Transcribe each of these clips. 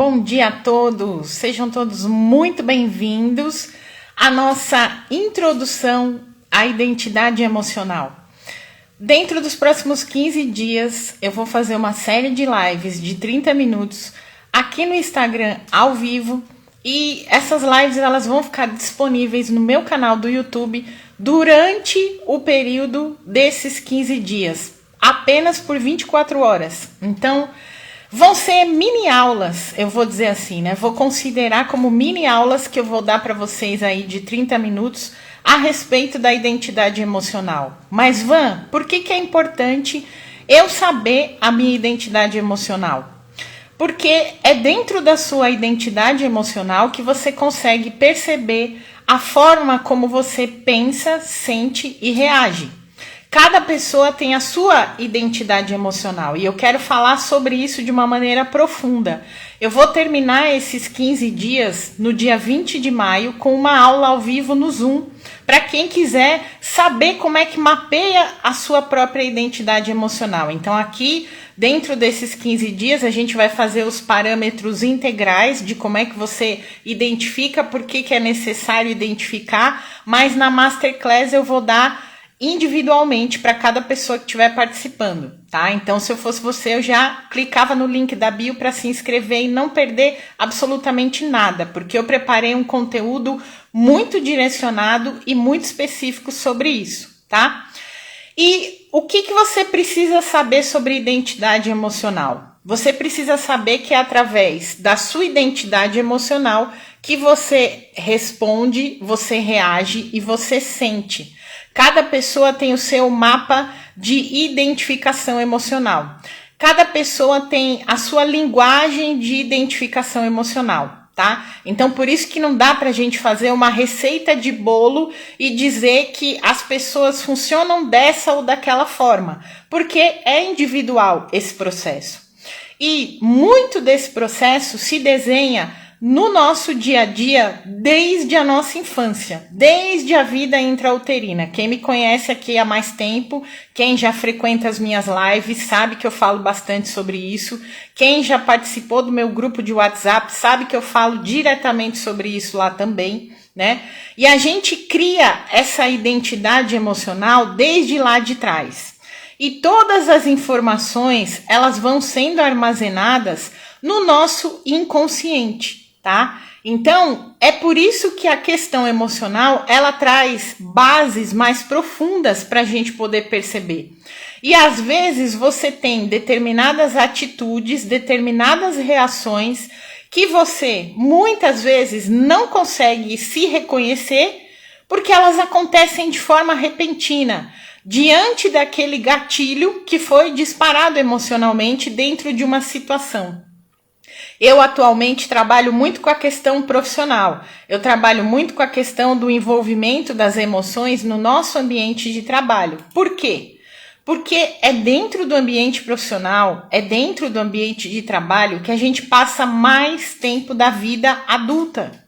Bom dia a todos, sejam todos muito bem-vindos à nossa introdução à identidade emocional. Dentro dos próximos 15 dias, eu vou fazer uma série de lives de 30 minutos aqui no Instagram ao vivo e essas lives elas vão ficar disponíveis no meu canal do YouTube durante o período desses 15 dias, apenas por 24 horas. Então, vão ser mini aulas, eu vou dizer assim, né? Vou considerar como mini aulas que eu vou dar para vocês aí de 30 minutos a respeito da identidade emocional. Mas, Van, por que é importante eu saber a minha identidade emocional? Porque é dentro da sua identidade emocional que você consegue perceber a forma como você pensa, sente e reage. Cada pessoa tem a sua identidade emocional e eu quero falar sobre isso de uma maneira profunda. Eu vou terminar esses 15 dias no dia 20 de maio com uma aula ao vivo no Zoom, para quem quiser saber como é que mapeia a sua própria identidade emocional. Então aqui, dentro desses 15 dias, a gente vai fazer os parâmetros integrais de como é que você identifica, por que é necessário identificar, mas na Masterclass eu vou dar individualmente para cada pessoa que estiver participando, tá? Então, se eu fosse você, eu já clicava no link da bio para se inscrever e não perder absolutamente nada, porque eu preparei um conteúdo muito direcionado e muito específico sobre isso, tá? E o que você precisa saber sobre identidade emocional? Você precisa saber que é através da sua identidade emocional que você responde, você reage e você sente. Cada pessoa tem o seu mapa de identificação emocional. Cada pessoa tem a sua linguagem de identificação emocional, tá? Então, por isso que não dá pra gente fazer uma receita de bolo e dizer que as pessoas funcionam dessa ou daquela forma, porque é individual esse processo. E muito desse processo se desenha no nosso dia a dia, desde a nossa infância, desde a vida intrauterina. Quem me conhece aqui há mais tempo, quem já frequenta as minhas lives, sabe que eu falo bastante sobre isso. Quem já participou do meu grupo de WhatsApp, sabe que eu falo diretamente sobre isso lá também, né? E a gente cria essa identidade emocional desde lá de trás. E todas as informações, elas vão sendo armazenadas no nosso inconsciente. Tá? Então, é por isso que a questão emocional, ela traz bases mais profundas para a gente poder perceber. E às vezes você tem determinadas atitudes, determinadas reações que você muitas vezes não consegue se reconhecer porque elas acontecem de forma repentina, diante daquele gatilho que foi disparado emocionalmente dentro de uma situação. Eu atualmente trabalho muito com a questão profissional, eu trabalho muito com a questão do envolvimento das emoções no nosso ambiente de trabalho. Por quê? Porque é dentro do ambiente profissional, é dentro do ambiente de trabalho que a gente passa mais tempo da vida adulta.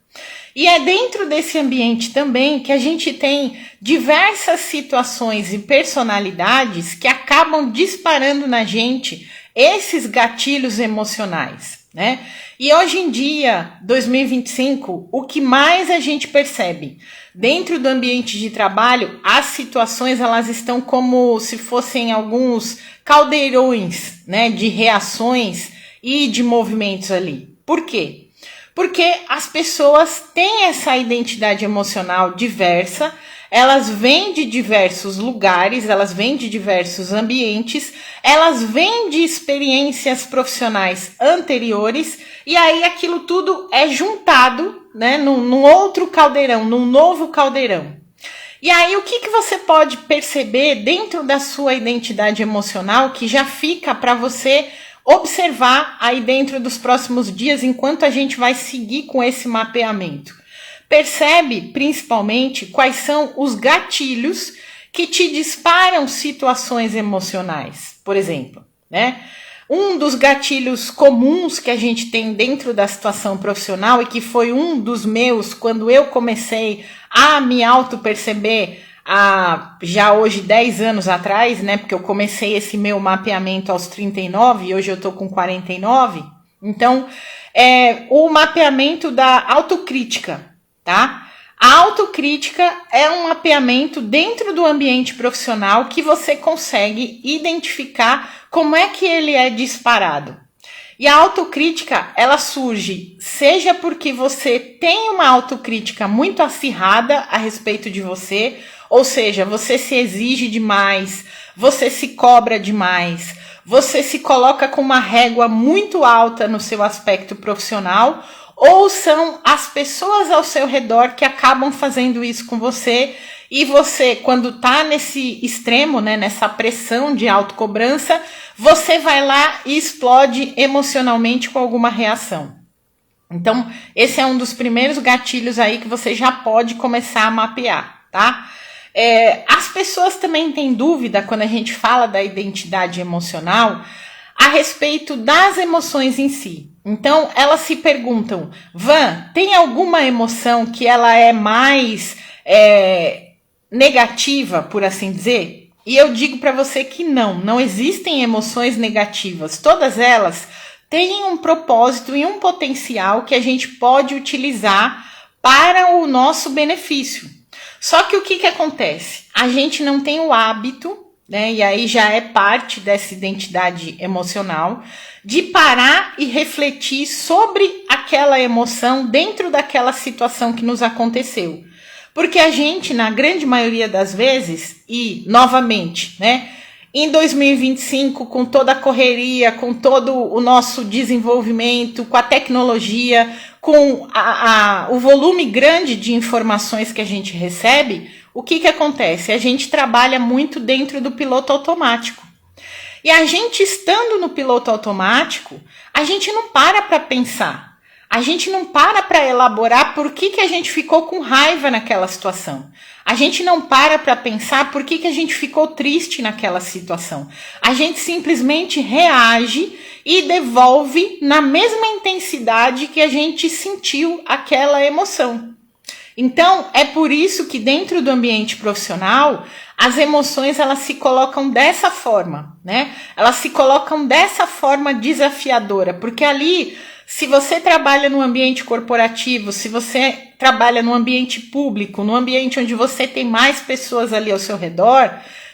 E é dentro desse ambiente também que a gente tem diversas situações e personalidades que acabam disparando na gente esses gatilhos emocionais, né? E hoje em dia, 2025, o que mais a gente percebe? Dentro do ambiente de trabalho, as situações elas estão como se fossem alguns caldeirões, né, de reações e de movimentos ali. Por quê? Porque as pessoas têm essa identidade emocional diversa, elas vêm de diversos lugares, elas vêm de diversos ambientes, elas vêm de experiências profissionais anteriores, e aí aquilo tudo é juntado, né, num outro caldeirão, num novo caldeirão. E aí o que você pode perceber dentro da sua identidade emocional que já fica para você observar aí dentro dos próximos dias, enquanto a gente vai seguir com esse mapeamento? Percebe, principalmente, quais são os gatilhos que te disparam situações emocionais. Por exemplo, né? Um dos gatilhos comuns que a gente tem dentro da situação profissional e que foi um dos meus quando eu comecei a me auto-perceber já hoje 10 anos atrás, né? Porque eu comecei esse meu mapeamento aos 39 e hoje eu tô com 49, Então, o mapeamento da autocrítica, tá? A autocrítica é um mapeamento dentro do ambiente profissional que você consegue identificar como é que ele é disparado. E a autocrítica, ela surge, seja porque você tem uma autocrítica muito acirrada a respeito de você, ou seja, você se exige demais, você se cobra demais, você se coloca com uma régua muito alta no seu aspecto profissional, ou são as pessoas ao seu redor que acabam fazendo isso com você, e você, quando tá nesse extremo, né, nessa pressão de autocobrança, você vai lá e explode emocionalmente com alguma reação. Então, esse é um dos primeiros gatilhos aí que você já pode começar a mapear, tá? As pessoas também têm dúvida quando a gente fala da identidade emocional a respeito das emoções em si. Então, elas se perguntam, Van, tem alguma emoção que ela é mais negativa, por assim dizer? E eu digo para você que não existem emoções negativas. Todas elas têm um propósito e um potencial que a gente pode utilizar para o nosso benefício. Só que o que acontece? A gente não tem o hábito, né, e aí já é parte dessa identidade emocional, de parar e refletir sobre aquela emoção dentro daquela situação que nos aconteceu. Porque a gente, na grande maioria das vezes, e novamente, né, em 2025, com toda a correria, com todo o nosso desenvolvimento, com a tecnologia, com o volume grande de informações que a gente recebe, o que acontece? A gente trabalha muito dentro do piloto automático. E a gente estando no piloto automático, a gente não para pensar. A gente não para elaborar por que a gente ficou com raiva naquela situação. A gente não para pensar por que a gente ficou triste naquela situação. A gente simplesmente reage e devolve na mesma intensidade que a gente sentiu aquela emoção. Então, é por isso que dentro do ambiente profissional, as emoções elas se colocam dessa forma, né? Elas se colocam dessa forma desafiadora, porque ali, se você trabalha no ambiente corporativo, se você trabalha no ambiente público, no ambiente onde você tem mais pessoas ali ao seu redor,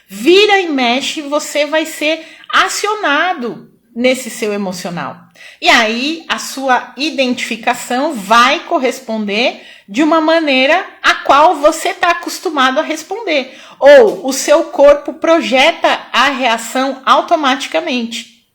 vira e mexe, você vai ser acionado nesse seu emocional. E aí, a sua identificação vai corresponder de uma maneira a qual você está acostumado a responder. Ou o seu corpo projeta a reação automaticamente.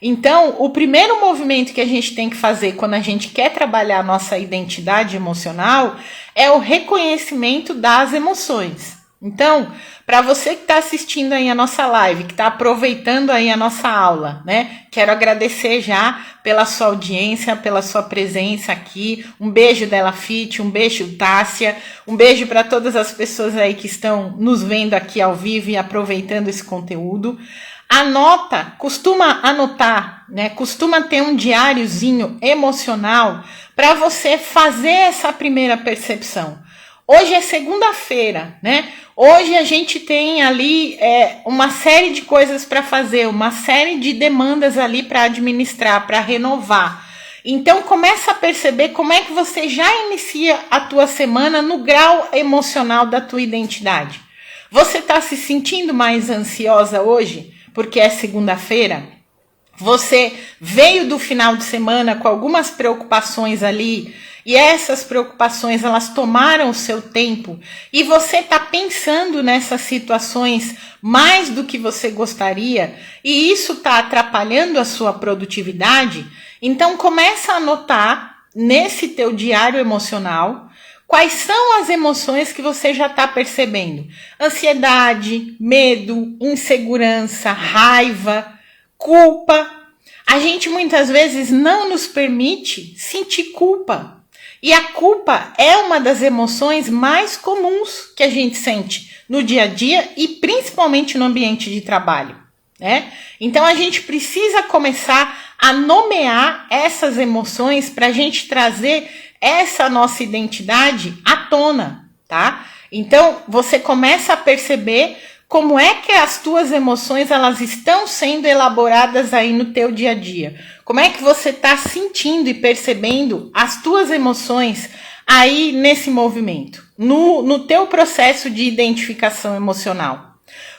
Então, o primeiro movimento que a gente tem que fazer quando a gente quer trabalhar a nossa identidade emocional é o reconhecimento das emoções. Então, para você que está assistindo aí a nossa live, que está aproveitando aí a nossa aula, né? Quero agradecer já pela sua audiência, pela sua presença aqui. Um beijo Della Fit, um beijo Tássia, um beijo para todas as pessoas aí que estão nos vendo aqui ao vivo e aproveitando esse conteúdo. Costuma anotar, né? Costuma ter um diáriozinho emocional para você fazer essa primeira percepção. Hoje é segunda-feira, né? Hoje a gente tem ali uma série de coisas para fazer, uma série de demandas ali para administrar, para renovar. Então começa a perceber como é que você já inicia a tua semana no grau emocional da tua identidade. Você está se sentindo mais ansiosa hoje porque é segunda-feira? Você veio do final de semana com algumas preocupações ali e essas preocupações elas tomaram o seu tempo e você está pensando nessas situações mais do que você gostaria e isso está atrapalhando a sua produtividade? Então começa a anotar nesse teu diário emocional quais são as emoções que você já está percebendo. Ansiedade, medo, insegurança, raiva, culpa. A gente muitas vezes não nos permite sentir culpa. E a culpa é uma das emoções mais comuns que a gente sente no dia a dia e principalmente no ambiente de trabalho, né? Então a gente precisa começar a nomear essas emoções para a gente trazer essa nossa identidade à tona, tá? Então você começa a perceber como é que as tuas emoções elas estão sendo elaboradas aí no teu dia a dia. Como é que você está sentindo e percebendo as tuas emoções aí nesse movimento, no teu processo de identificação emocional.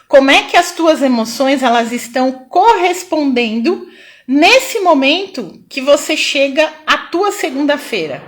Como é que as tuas emoções elas estão correspondendo nesse momento que você chega à tua segunda-feira?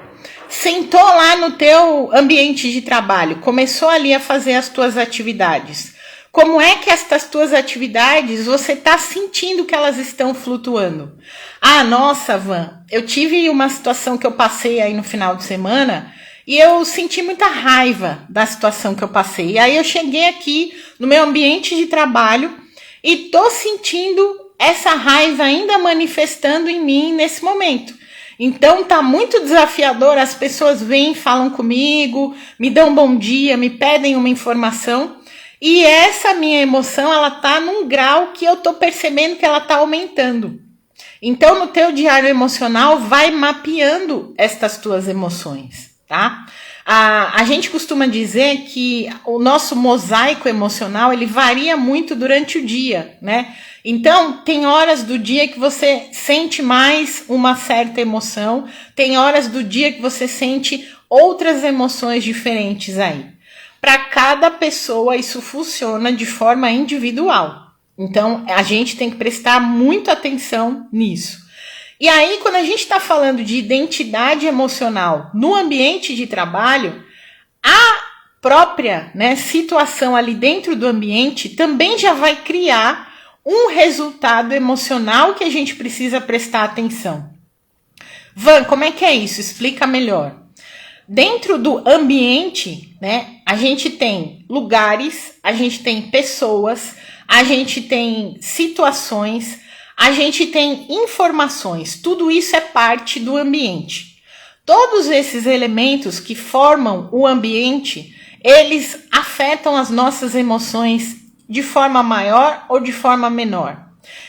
Sentou lá no teu ambiente de trabalho, começou ali a fazer as tuas atividades. Como é que estas tuas atividades você está sentindo que elas estão flutuando? Ah, nossa, Van, eu tive uma situação que eu passei aí no final de semana e eu senti muita raiva da situação que eu passei. E aí eu cheguei aqui no meu ambiente de trabalho e tô sentindo essa raiva ainda manifestando em mim nesse momento. Então tá muito desafiador, as pessoas vêm, falam comigo, me dão um bom dia, me pedem uma informação. E essa minha emoção, ela tá num grau que eu tô percebendo que ela tá aumentando. Então, no teu diário emocional, vai mapeando estas tuas emoções, tá? A gente costuma dizer que o nosso mosaico emocional, ele varia muito durante o dia, né? Então, tem horas do dia que você sente mais uma certa emoção, tem horas do dia que você sente outras emoções diferentes aí. Para cada pessoa isso funciona de forma individual. Então, a gente tem que prestar muita atenção nisso. E aí, quando a gente está falando de identidade emocional no ambiente de trabalho, a própria situação ali dentro do ambiente também já vai criar um resultado emocional que a gente precisa prestar atenção. Van, como é que é isso? Explica melhor. Dentro do ambiente, a gente tem lugares, a gente tem pessoas, a gente tem situações, a gente tem informações. Tudo isso é parte do ambiente. Todos esses elementos que formam o ambiente, eles afetam as nossas emoções de forma maior ou de forma menor.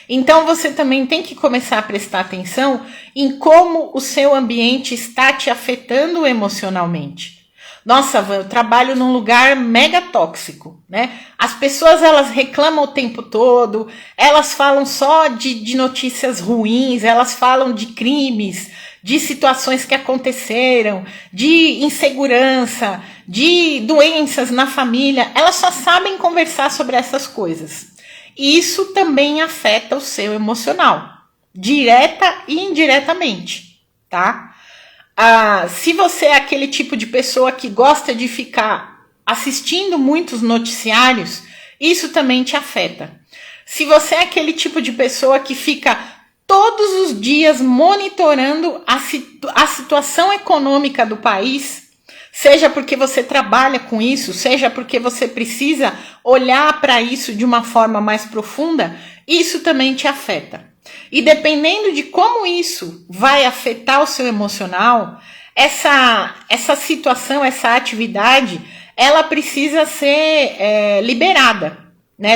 Então você também tem que começar a prestar atenção em como o seu ambiente está te afetando emocionalmente. Nossa, eu trabalho num lugar mega tóxico, As pessoas elas reclamam o tempo todo, elas falam só de notícias ruins, elas falam de crimes, de situações que aconteceram, de insegurança, de doenças na família. Elas só sabem conversar sobre essas coisas. Isso também afeta o seu emocional, direta e indiretamente, tá? Se você é aquele tipo de pessoa que gosta de ficar assistindo muitos noticiários, isso também te afeta. Se você é aquele tipo de pessoa que fica todos os dias monitorando a situação econômica do país, seja porque você trabalha com isso, seja porque você precisa olhar para isso de uma forma mais profunda, isso também te afeta. E dependendo de como isso vai afetar o seu emocional, essa situação, essa atividade, ela precisa ser liberada,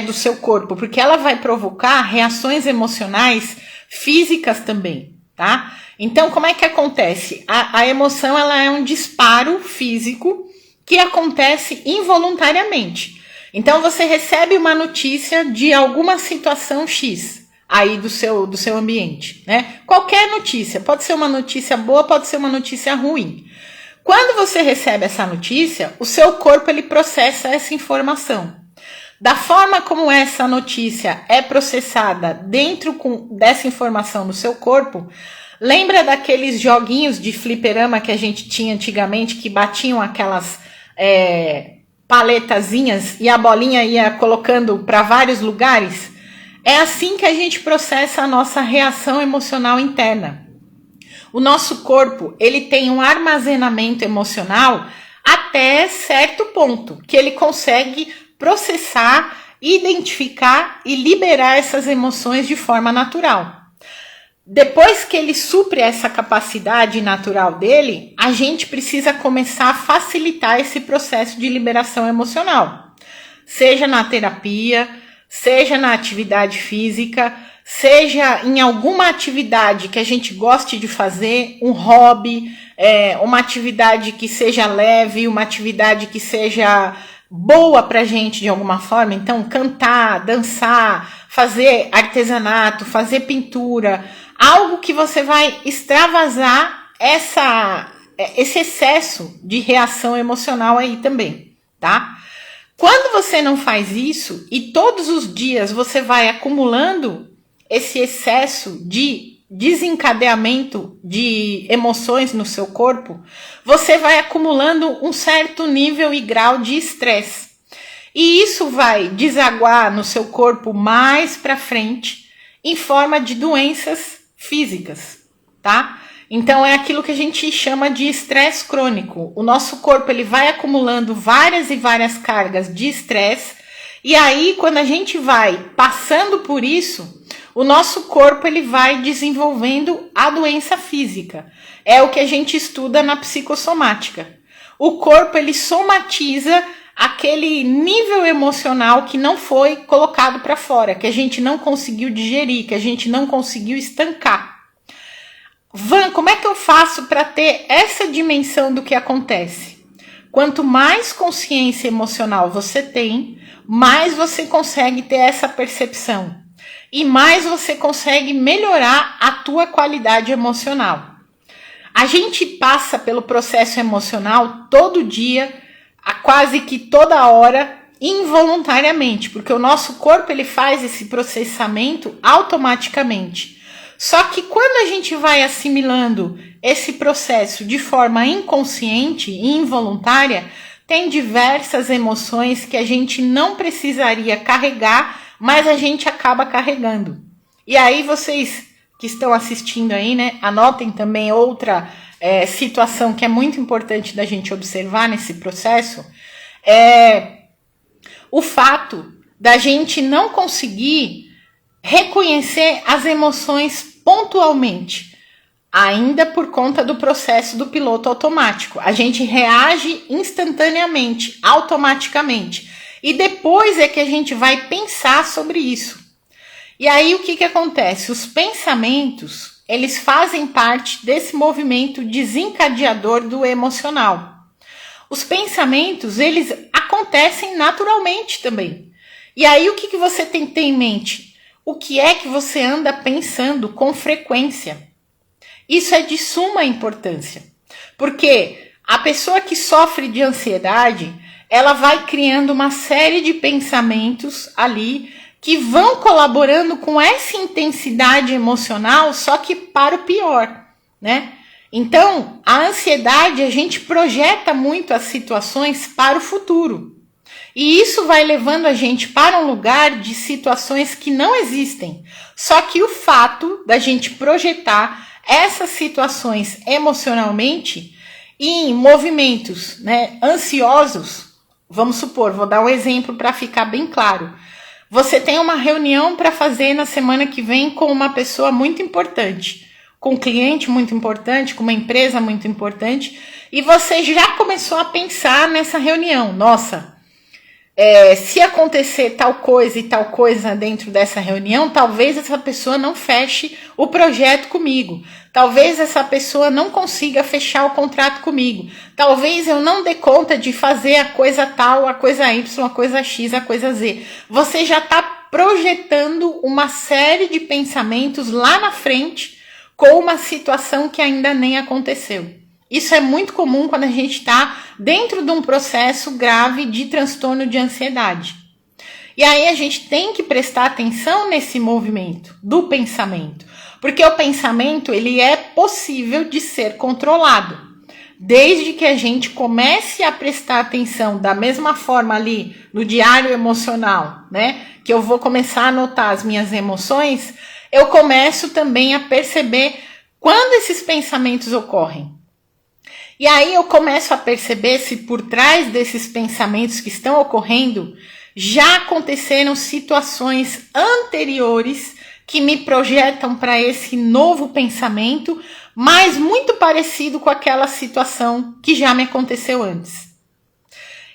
do seu corpo, porque ela vai provocar reações emocionais físicas também, tá? Então, como é que acontece? A emoção ela é um disparo físico que acontece involuntariamente. Então, você recebe uma notícia de alguma situação X aí do seu ambiente, Qualquer notícia, pode ser uma notícia boa, pode ser uma notícia ruim. Quando você recebe essa notícia, o seu corpo ele processa essa informação. Da forma como essa notícia é processada dentro dessa informação no seu corpo, lembra daqueles joguinhos de fliperama que a gente tinha antigamente, que batiam aquelas paletazinhas e a bolinha ia colocando para vários lugares? É assim que a gente processa a nossa reação emocional interna. O nosso corpo, ele tem um armazenamento emocional até certo ponto, que ele consegue processar, identificar e liberar essas emoções de forma natural. Depois que ele supre essa capacidade natural dele, a gente precisa começar a facilitar esse processo de liberação emocional. Seja na terapia, seja na atividade física, seja em alguma atividade que a gente goste de fazer, um hobby, uma atividade que seja leve, uma atividade que seja boa pra gente de alguma forma. Então, cantar, dançar, fazer artesanato, fazer pintura, algo que você vai extravasar esse excesso de reação emocional aí também, tá? Quando você não faz isso e todos os dias você vai acumulando esse excesso de desencadeamento de emoções no seu corpo, você vai acumulando um certo nível e grau de estresse. E isso vai desaguar no seu corpo mais para frente em forma de doenças físicas, tá? Então é aquilo que a gente chama de estresse crônico. O nosso corpo ele vai acumulando várias e várias cargas de estresse, e aí quando a gente vai passando por isso, o nosso corpo ele vai desenvolvendo a doença física. É o que a gente estuda na psicossomática. O corpo ele somatiza aquele nível emocional que não foi colocado para fora, que a gente não conseguiu digerir, que a gente não conseguiu estancar. Van, como é que eu faço para ter essa dimensão do que acontece? Quanto mais consciência emocional você tem, mais você consegue ter essa percepção. E mais você consegue melhorar a tua qualidade emocional. A gente passa pelo processo emocional todo dia, a quase que toda hora, involuntariamente, porque o nosso corpo ele faz esse processamento automaticamente. Só que quando a gente vai assimilando esse processo de forma inconsciente e involuntária, tem diversas emoções que a gente não precisaria carregar, mas a gente acaba carregando. E aí vocês que estão assistindo aí, né, anotem também outra situação que é muito importante da gente observar nesse processo, é o fato da gente não conseguir reconhecer as emoções pontualmente, ainda por conta do processo do piloto automático. A gente reage instantaneamente, automaticamente. E depois é que a gente vai pensar sobre isso. E aí o que acontece? Os pensamentos, eles fazem parte desse movimento desencadeador do emocional. Os pensamentos, eles acontecem naturalmente também. E aí o que você tem que ter em mente? O que é que você anda pensando com frequência? Isso é de suma importância. Porque a pessoa que sofre de ansiedade, ela vai criando uma série de pensamentos ali que vão colaborando com essa intensidade emocional, só que para o pior, né? Então, a ansiedade, a gente projeta muito as situações para o futuro. E isso vai levando a gente para um lugar de situações que não existem. Só que o fato da gente projetar essas situações emocionalmente em movimentos, né, ansiosos, vamos supor, vou dar um exemplo para ficar bem claro. Você tem uma reunião para fazer na semana que vem com uma pessoa muito importante, com um cliente muito importante, com uma empresa muito importante, e você já começou a pensar nessa reunião. Nossa, se acontecer tal coisa e tal coisa dentro dessa reunião, talvez essa pessoa não feche o projeto comigo. Talvez essa pessoa não consiga fechar o contrato comigo. Talvez eu não dê conta de fazer a coisa tal, a coisa Y, a coisa X, a coisa Z. Você já está projetando uma série de pensamentos lá na frente com uma situação que ainda nem aconteceu. Isso é muito comum quando a gente está dentro de um processo grave de transtorno de ansiedade. E aí a gente tem que prestar atenção nesse movimento do pensamento, porque o pensamento ele é possível de ser controlado, desde que a gente comece a prestar atenção da mesma forma ali no diário emocional, né? Que eu vou começar a anotar as minhas emoções, eu começo também a perceber quando esses pensamentos ocorrem. E aí eu começo a perceber se por trás desses pensamentos que estão ocorrendo já aconteceram situações anteriores que me projetam para esse novo pensamento, mas muito parecido com aquela situação que já me aconteceu antes.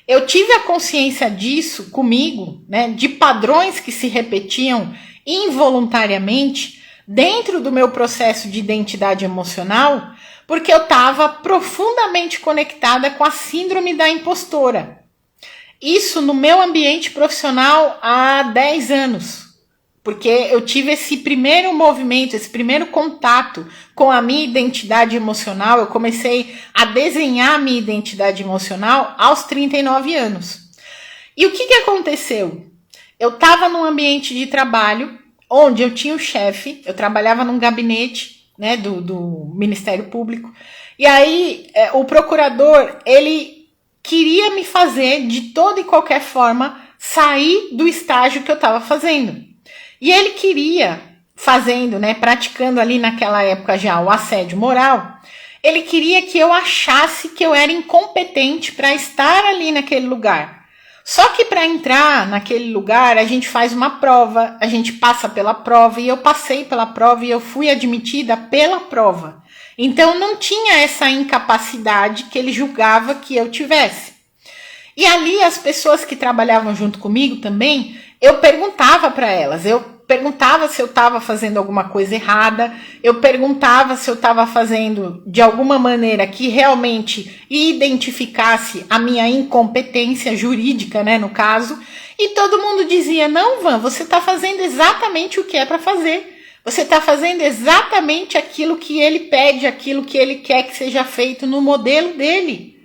Eu tive a consciência disso comigo, né, de padrões que se repetiam involuntariamente dentro do meu processo de identidade emocional, porque eu estava profundamente conectada com a síndrome da impostora. Isso no meu ambiente profissional há 10 anos. Porque eu tive esse primeiro movimento, esse primeiro contato com a minha identidade emocional. Eu comecei a desenhar a minha identidade emocional aos 39 anos. E o que aconteceu? Eu estava num ambiente de trabalho onde eu tinha um chefe, eu trabalhava num gabinete, né, do Ministério Público, e aí o procurador, ele queria me fazer de toda e qualquer forma sair do estágio que eu estava fazendo. E ele queria, fazendo, né, praticando ali naquela época já o assédio moral, ele queria que eu achasse que eu era incompetente para estar ali naquele lugar. Só que para entrar naquele lugar, a gente faz uma prova, a gente passa pela prova, e eu passei pela prova e eu fui admitida pela prova. Então não tinha essa incapacidade que ele julgava que eu tivesse. E ali as pessoas que trabalhavam junto comigo também, eu perguntava para elas, eu perguntava se eu estava fazendo alguma coisa errada, eu perguntava se eu estava fazendo de alguma maneira que realmente identificasse a minha incompetência jurídica, né, no caso, e todo mundo dizia, não, Van, você está fazendo exatamente o que é para fazer, você está fazendo exatamente aquilo que ele pede, aquilo que ele quer que seja feito no modelo dele.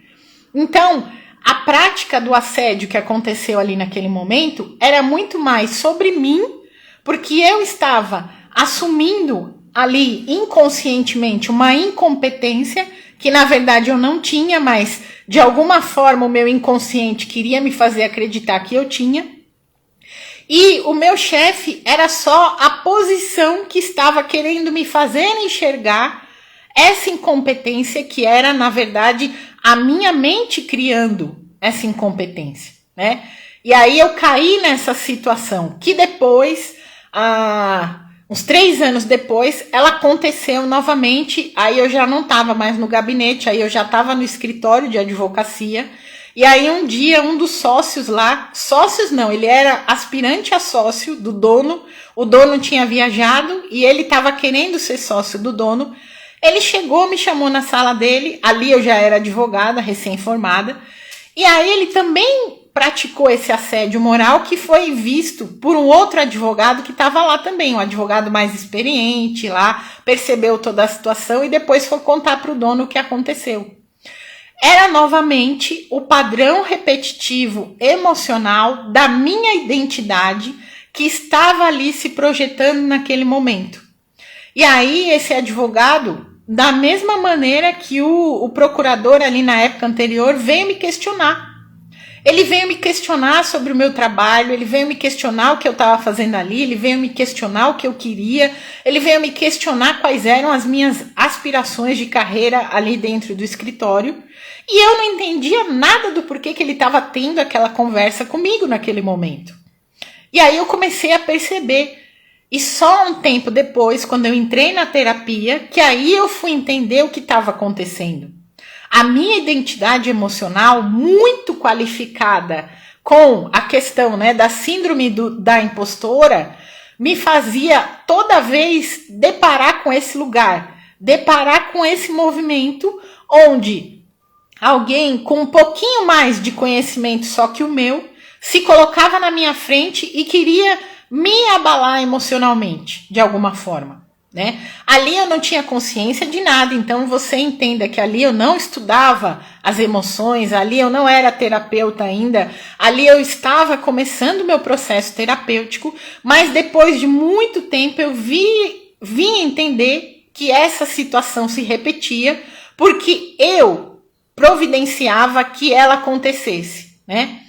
Então, a prática do assédio que aconteceu ali naquele momento era muito mais sobre mim, porque eu estava assumindo ali inconscientemente uma incompetência que na verdade eu não tinha, mas de alguma forma o meu inconsciente queria me fazer acreditar que eu tinha. E o meu chefe era só a posição que estava querendo me fazer enxergar essa incompetência que era, na verdade, a minha mente criando essa incompetência, né? E aí eu caí nessa situação que depois, uns 3 anos depois, ela aconteceu novamente. Aí eu já não estava mais no gabinete, aí eu já estava no escritório de advocacia. E aí um dia um dos sócios lá, sócios não, ele era aspirante a sócio do dono, o dono tinha viajado e ele estava querendo ser sócio do dono. Ele chegou, me chamou na sala dele, ali eu já era advogada, recém-formada, e aí ele também praticou esse assédio moral que foi visto por um outro advogado que estava lá também, um advogado mais experiente lá, percebeu toda a situação e depois foi contar para o dono o que aconteceu. Era novamente o padrão repetitivo emocional da minha identidade que estava ali se projetando naquele momento. E aí esse advogado, da mesma maneira que o procurador ali na época anterior, veio me questionar. Ele veio me questionar sobre o meu trabalho, ele veio me questionar o que eu estava fazendo ali, ele veio me questionar o que eu queria, ele veio me questionar quais eram as minhas aspirações de carreira ali dentro do escritório. E eu não entendia nada do porquê que ele estava tendo aquela conversa comigo naquele momento. E aí eu comecei a perceber. E só um tempo depois, quando eu entrei na terapia, que aí eu fui entender o que estava acontecendo. A minha identidade emocional, muito qualificada com a questão, né, da síndrome da impostora, me fazia toda vez deparar com esse lugar, deparar com esse movimento onde alguém com um pouquinho mais de conhecimento só que o meu se colocava na minha frente e queria me abalar emocionalmente, de alguma forma, né? Ali eu não tinha consciência de nada, então você entenda que ali eu não estudava as emoções, ali eu não era terapeuta ainda, ali eu estava começando o meu processo terapêutico, mas depois de muito tempo eu vim entender que essa situação se repetia, porque eu providenciava que ela acontecesse, né?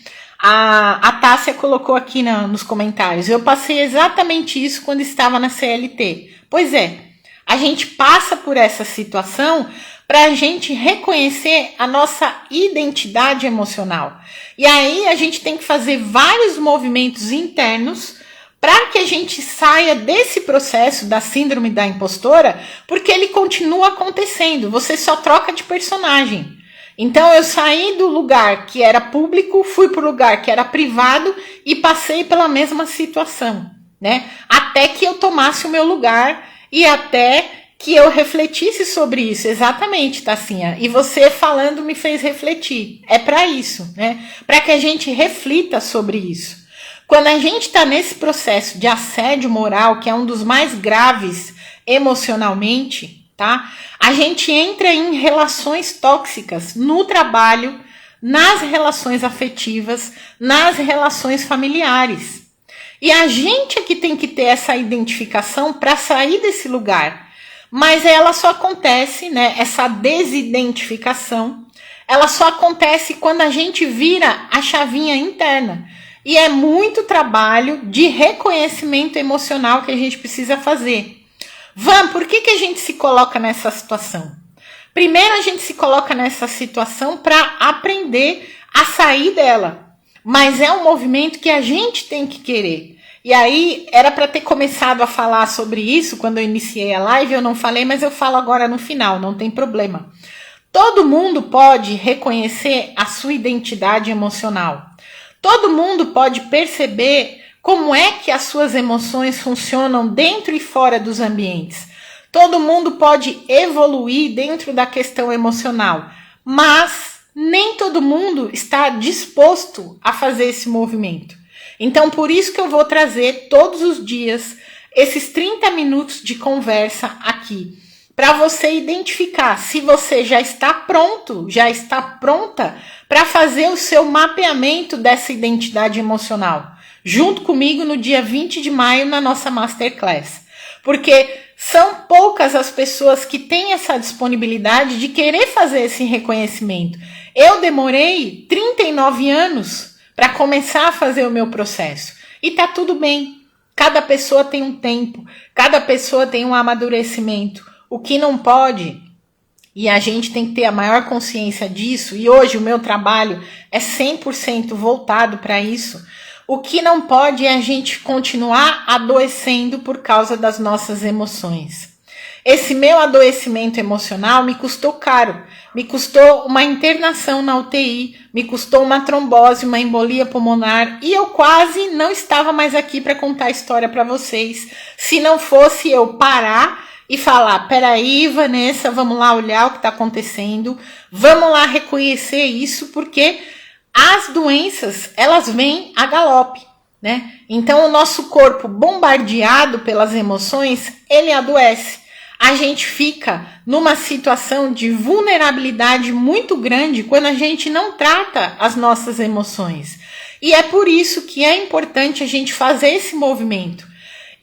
A Tássia colocou aqui nos comentários, eu passei exatamente isso quando estava na CLT. Pois é, a gente passa por essa situação para a gente reconhecer a nossa identidade emocional. E aí a gente tem que fazer vários movimentos internos para que a gente saia desse processo da síndrome da impostora, porque ele continua acontecendo, você só troca de personagem. Então eu saí do lugar que era público, fui para o lugar que era privado e passei pela mesma situação, né? Até que eu tomasse o meu lugar e até que eu refletisse sobre isso. Exatamente, Tassinha. E você falando me fez refletir. É para isso, né? Para que a gente reflita sobre isso. Quando a gente está nesse processo de assédio moral, que é um dos mais graves emocionalmente, tá? A gente entra em relações tóxicas no trabalho, nas relações afetivas, nas relações familiares. E a gente é que tem que ter essa identificação para sair desse lugar. Mas ela só acontece, né? Essa desidentificação, ela só acontece quando a gente vira a chavinha interna. E é muito trabalho de reconhecimento emocional que a gente precisa fazer. Van, por que a gente se coloca nessa situação? Primeiro, a gente se coloca nessa situação para aprender a sair dela. Mas é um movimento que a gente tem que querer. E aí, era para ter começado a falar sobre isso quando eu iniciei a live, eu não falei, mas eu falo agora no final, não tem problema. Todo mundo pode reconhecer a sua identidade emocional. Todo mundo pode perceber como é que as suas emoções funcionam dentro e fora dos ambientes. Todo mundo pode evoluir dentro da questão emocional, mas nem todo mundo está disposto a fazer esse movimento. Então, por isso que eu vou trazer todos os dias esses 30 minutos de conversa aqui, para você identificar se você já está pronto, já está pronta para fazer o seu mapeamento dessa identidade emocional, junto comigo no dia 20 de maio na nossa Masterclass. Porque são poucas as pessoas que têm essa disponibilidade de querer fazer esse reconhecimento. Eu demorei 39 anos para começar a fazer o meu processo. E tá tudo bem. Cada pessoa tem um tempo, cada pessoa tem um amadurecimento. O que não pode, e a gente tem que ter a maior consciência disso, e hoje o meu trabalho é 100% voltado para isso, o que não pode é a gente continuar adoecendo por causa das nossas emoções. Esse meu adoecimento emocional me custou caro, me custou uma internação na UTI, me custou uma trombose, uma embolia pulmonar, e eu quase não estava mais aqui para contar a história para vocês, se não fosse eu parar e falar, peraí, Vanessa, vamos lá olhar o que está acontecendo, vamos lá reconhecer isso, porque as doenças, elas vêm a galope, né? Então, o nosso corpo bombardeado pelas emoções, ele adoece. A gente fica numa situação de vulnerabilidade muito grande quando a gente não trata as nossas emoções. E é por isso que é importante a gente fazer esse movimento.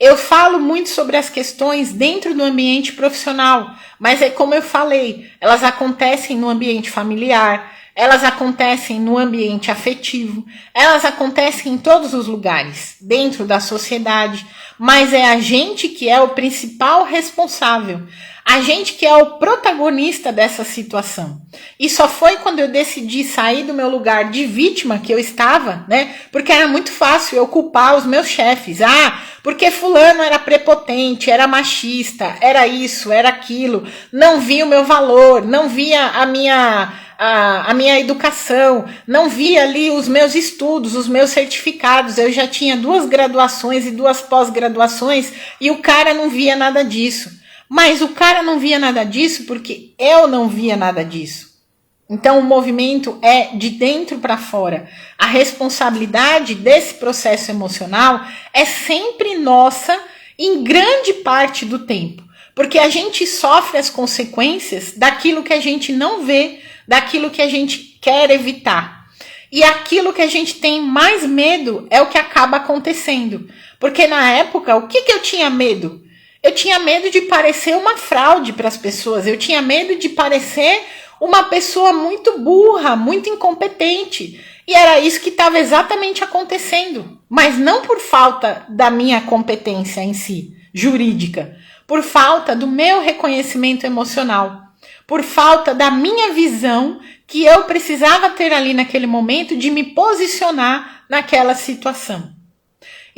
Eu falo muito sobre as questões dentro do ambiente profissional, mas é como eu falei, elas acontecem no ambiente familiar, elas acontecem no ambiente afetivo, elas acontecem em todos os lugares, dentro da sociedade, mas é a gente que é o principal responsável, a gente que é o protagonista dessa situação. E só foi quando eu decidi sair do meu lugar de vítima que eu estava, né? Porque era muito fácil eu culpar os meus chefes. Ah, porque fulano era prepotente, era machista, era isso, era aquilo, não via o meu valor, não via a minha educação, não via ali os meus estudos, os meus certificados. Eu já tinha 2 graduações e 2 pós-graduações e o cara não via nada disso. Mas o cara não via nada disso porque eu não via nada disso. Então o movimento é de dentro para fora. A responsabilidade desse processo emocional é sempre nossa em grande parte do tempo. Porque a gente sofre as consequências daquilo que a gente não vê, daquilo que a gente quer evitar. E aquilo que a gente tem mais medo é o que acaba acontecendo. Porque na época, o que eu tinha medo? Eu tinha medo de parecer uma fraude para as pessoas. Eu tinha medo de parecer uma pessoa muito burra, muito incompetente. E era isso que estava exatamente acontecendo. Mas não por falta da minha competência em si, jurídica. Por falta do meu reconhecimento emocional. Por falta da minha visão que eu precisava ter ali naquele momento de me posicionar naquela situação.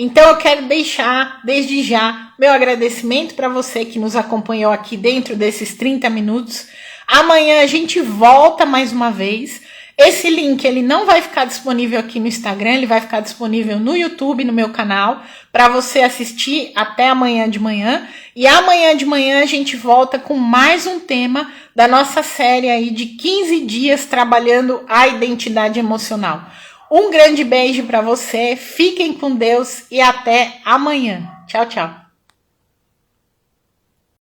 Então eu quero deixar desde já meu agradecimento para você que nos acompanhou aqui dentro desses 30 minutos. Amanhã a gente volta mais uma vez. Esse link ele não vai ficar disponível aqui no Instagram, ele vai ficar disponível no YouTube, no meu canal, para você assistir até amanhã de manhã. E amanhã de manhã a gente volta com mais um tema da nossa série aí de 15 dias trabalhando a identidade emocional. Um grande beijo para você, fiquem com Deus e até amanhã. Tchau, tchau.